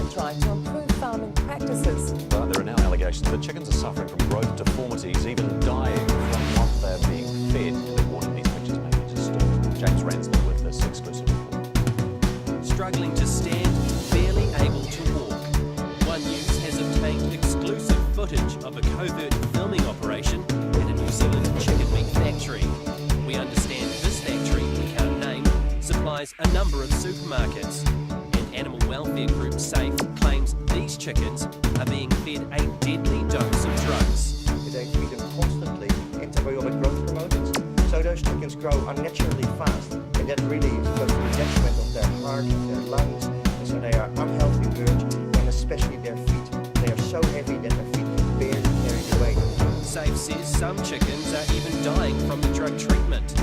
might try to improve farming practices. But there are now allegations that chickens are suffering from growth deformities, even dying from what they're being fed. And they wanted these pictures maybe just James Ransford with this exclusive report. Struggling to stand, barely able to walk. One News has obtained exclusive footage of a covert filming operation at a New Zealand chicken meat factory. We understand this factory, we can't name, supplies a number of supermarkets. And animal welfare group SAFE claims these chickens are being fed a deadly dose of drugs. They feed them constantly antibiotic growth promoters, so those chickens grow unnaturally fast, and that really goes to the detriment of their heart and their lungs, and so they are unhealthy birds, and especially their feet. They are so heavy that their feet can barely carry the weight. SAFE says some chickens are even dying from the drug treatment.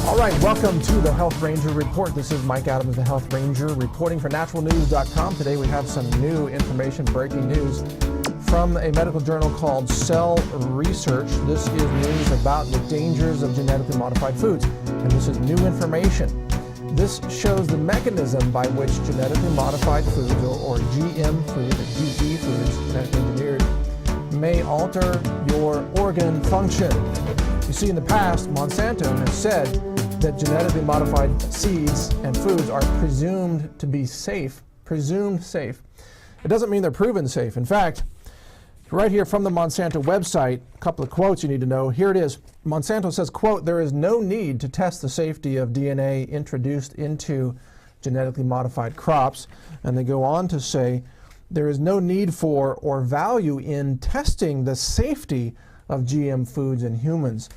All right, welcome to the Health Ranger Report. This is Mike Adams, the Health Ranger, reporting for naturalnews.com. Today we have some new information, breaking news from a medical journal called Cell Research. This is news about the dangers of genetically modified foods, and this is new information. This shows the mechanism by which genetically modified foods, or GM foods, or GE foods, genetically engineered, may alter your organ function. You see, in the past, Monsanto has said that genetically modified seeds and foods are presumed to be safe, presumed safe. It doesn't mean they're proven safe. In fact, right here from the Monsanto website, a couple of quotes you need to know. Here it is. Monsanto says, quote, "There is no need to test the safety of DNA introduced into genetically modified crops." And they go on to say, there is no need for or value in testing the safety of GM foods in humans.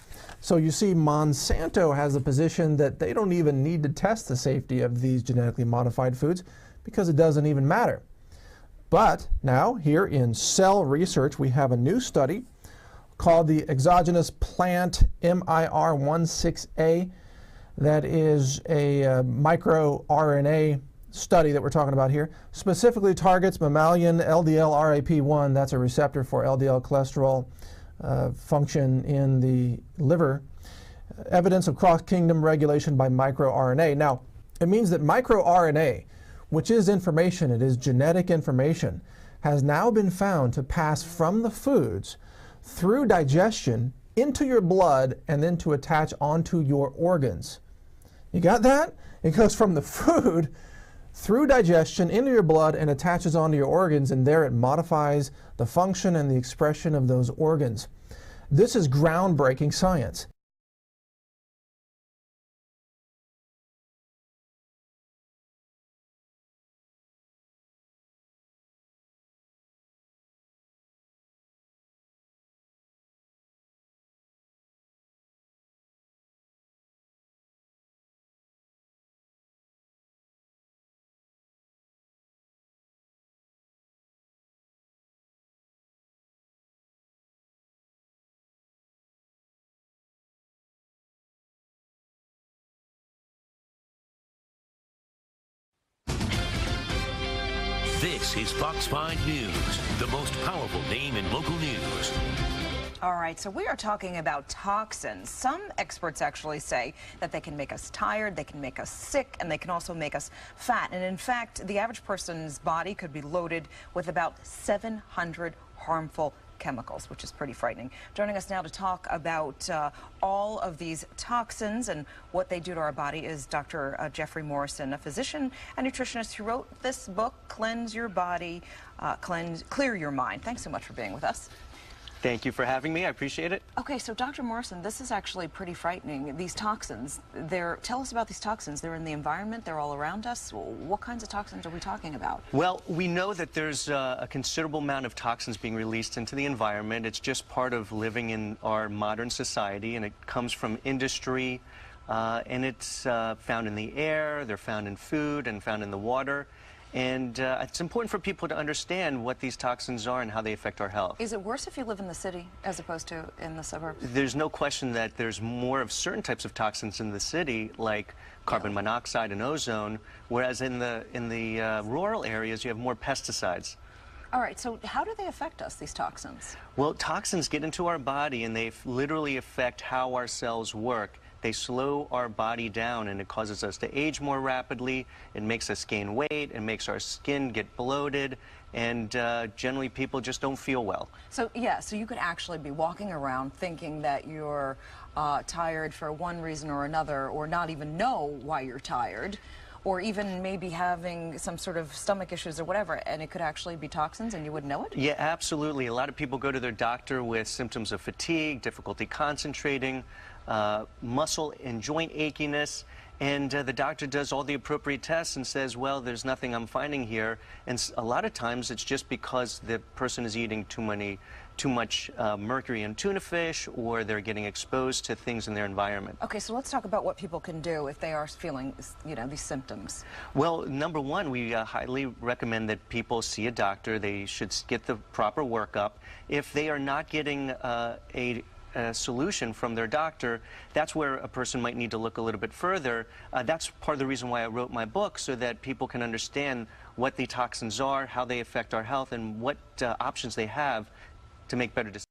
So you see, Monsanto has a position that they don't even need to test the safety of these genetically modified foods because it doesn't even matter. But now, here in Cell Research, we have a new study called the exogenous plant MIR16A. That is a microRNA study that we're talking about here. Specifically targets mammalian LDL-RAP1. That's a receptor for LDL cholesterol function in the liver. Evidence of cross-kingdom regulation by microRNA. Now, it means that microRNA, which is information, it is genetic information, has now been found to pass from the foods through digestion into your blood and then to attach onto your organs. You got that? It goes from the food through digestion into your blood and attaches onto your organs, and there it modifies the function and the expression of those organs. This is groundbreaking science. This is Fox 5 News, the most powerful name in local news. All right, so we are talking about toxins. Some experts actually say that they can make us tired, they can make us sick, and they can also make us fat. And in fact, the average person's body could be loaded with about 700 harmful chemicals, which is pretty frightening. Joining us now to talk about all of these toxins and what they do to our body is Dr. Jeffrey Morrison, a physician and nutritionist who wrote this book, Cleanse Your Body, Clear Your Mind. Thanks so much for being with us. Thank you for having me. I appreciate it. Okay, so Dr. Morrison, this is actually pretty frightening. These toxins, tell us about these toxins. They're in the environment, they're all around us. What kinds of toxins are we talking about? Well, we know that there's a considerable amount of toxins being released into the environment. It's just part of living in our modern society, and it comes from industry, and it's found in the air, they're found in food, and found in the water. And it's important for people to understand what these toxins are and how they affect our health. Is it worse if you live in the city as opposed to in the suburbs? There's no question that there's more of certain types of toxins in the city, like carbon monoxide and ozone, whereas in the rural areas you have more pesticides. All right, so how do they affect us, these toxins? Well, toxins get into our body and they literally affect how our cells work. They slow our body down, and it causes us to age more rapidly. It makes us gain weight. It makes our skin get bloated, and generally people just don't feel well. So, yeah, so you could actually be walking around thinking that you're tired for one reason or another, or not even know why you're tired, or even maybe having some sort of stomach issues or whatever, and it could actually be toxins and you wouldn't know it? Yeah, absolutely. A lot of people go to their doctor with symptoms of fatigue, difficulty concentrating, muscle and joint achiness, and the doctor does all the appropriate tests and says, well, there's nothing I'm finding here. And a lot of times it's just because the person is eating too much mercury in tuna fish, or they're getting exposed to things in their environment. Okay, so let's talk about what people can do if they are feeling, you know, these symptoms. Well, number one, we highly recommend that people see a doctor. They should get the proper workup. If they are not getting a solution from their doctor, that's where a person might need to look a little bit further. That's part of the reason why I wrote my book, so that people can understand what the toxins are, how they affect our health, and what options they have to make better decisions.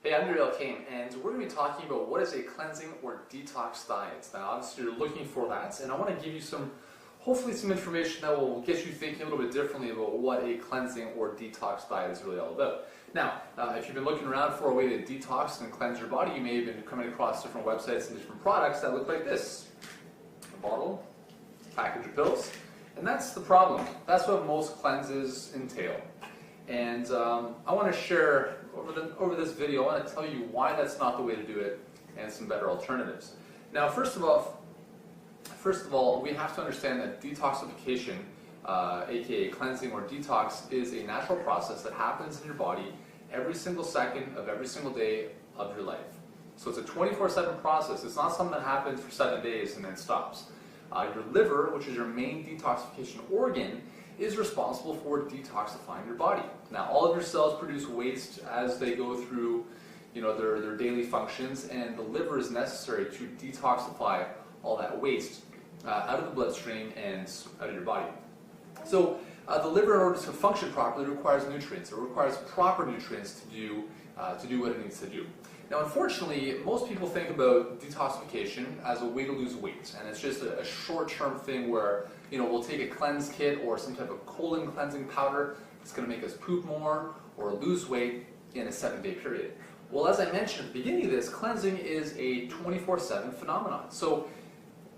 Hey, I'm Uriel Kane, and we're going to be talking about what is a cleansing or detox diet. Now, obviously, you're looking for that, and I want to give you hopefully some information that will get you thinking a little bit differently about what a cleansing or detox diet is really all about. Now, if you've been looking around for a way to detox and cleanse your body, you may have been coming across different websites and different products that look like this. A bottle, a package of pills, and that's the problem. That's what most cleanses entail. And I want to share over this video, I want to tell you why that's not the way to do it and some better alternatives. Now, first of all, we have to understand that detoxification, aka cleansing or detox, is a natural process that happens in your body every single second of every single day of your life. So it's a 24/7 process. It's not something that happens for 7 days and then stops. Your liver, which is your main detoxification organ, is responsible for detoxifying your body. Now, all of your cells produce waste as they go through, their daily functions, and the liver is necessary to detoxify all that waste out of the bloodstream and out of your body. So, the liver, in order to function properly, requires nutrients. It requires proper nutrients to do what it needs to do. Now, unfortunately, most people think about detoxification as a way to lose weight, and it's just a short-term thing where, we'll take a cleanse kit or some type of colon cleansing powder that's going to make us poop more or lose weight in a 7-day period. Well, as I mentioned at the beginning of this, cleansing is a 24/7 phenomenon. So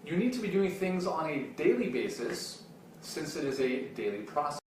you need to be doing things on a daily basis, since it is a daily process.